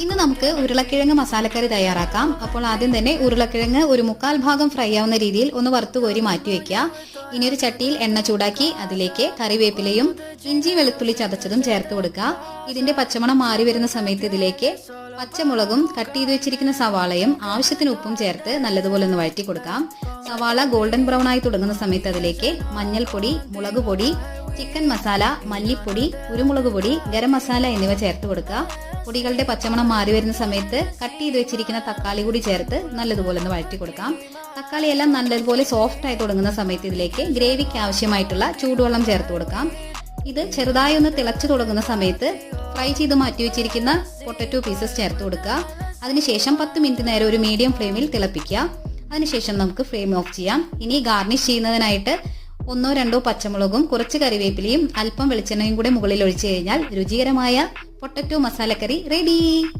ഇന്ന് നമുക്ക് ഉരുളക്കിഴങ്ങ് മസാലക്കറി തയ്യാറാക്കാം. അപ്പോൾ ആദ്യം തന്നെ ഉരുളക്കിഴങ്ങ് ഒരു 1/4 ഭാഗം ഫ്രൈ ആവുന്ന രീതിയിൽ ഒന്ന് വറുത്തുകോരി മാറ്റി വെക്കുക. ഇനി ഒരു ചട്ടിയിൽ എണ്ണ ചൂടാക്കി അതിലേക്ക് കറിവേപ്പിലയും ഇഞ്ചി വെളുത്തുള്ളി ചതച്ചതും ചേർത്ത് കൊടുക്കുക. ഇതിന്റെ പച്ചമണം മാറി വരുന്ന സമയത്ത് ഇതിലേക്ക് പച്ചമുളകും കട്ട് ചെയ്ത് വെച്ചിരിക്കുന്ന സവാളയും ആവശ്യത്തിന് ഉപ്പും ചേർത്ത് നല്ലതുപോലെ ഒന്ന് വഴറ്റി കൊടുക്കാം. സവാള ഗോൾഡൻ ബ്രൗൺ ആയി തുടങ്ങുന്ന സമയത്ത് അതിലേക്ക് മഞ്ഞൾപ്പൊടി, മുളക് പൊടി, ചിക്കൻ മസാല, മല്ലിപ്പൊടി, കുരുമുളക് പൊടി, ഗരം മസാല എന്നിവ ചേർത്ത് കൊടുക്കുക. പൊടികളുടെ പച്ചമണം മാറി വരുന്ന സമയത്ത് കട്ട് ചെയ്ത് വെച്ചിരിക്കുന്ന തക്കാളി കൂടി ചേർത്ത് നല്ലതുപോലെ ഒന്ന് വഴറ്റി കൊടുക്കാം. തക്കാളി എല്ലാം നല്ലതുപോലെ സോഫ്റ്റ് ആയി തുടങ്ങുന്ന സമയത്ത് ഇതിലേക്ക് ഗ്രേവിക്ക് ആവശ്യമായിട്ടുള്ള ചൂടുവെള്ളം ചേർത്ത് കൊടുക്കാം. ഇത് ചെറുതായി ഒന്ന് തിളച്ചു തുടങ്ങുന്ന സമയത്ത് ഫ്രൈ ചെയ്ത് മാറ്റി വെച്ചിരിക്കുന്ന പൊട്ടറ്റോ പീസസ് ചേർത്ത് കൊടുക്കുക. അതിനുശേഷം 10 മിനിറ്റ് നേരം ഒരു മീഡിയം ഫ്ലെയിമിൽ തിളപ്പിക്കുക. അതിനുശേഷം നമുക്ക് ഫ്ലെയിം ഓഫ് ചെയ്യാം. ഇനി ഗാർണിഷ് ചെയ്യുന്നതിനായിട്ട് 1-2 പച്ചമുളകും കുറച്ച് കറിവേപ്പിലയും അല്പം വെളിച്ചെണ്ണയും കൂടെ മുകളിൽ ഒഴിച്ചു കഴിഞ്ഞാൽ രുചികരമായ പൊട്ടറ്റോ മസാലക്കറി റെഡി.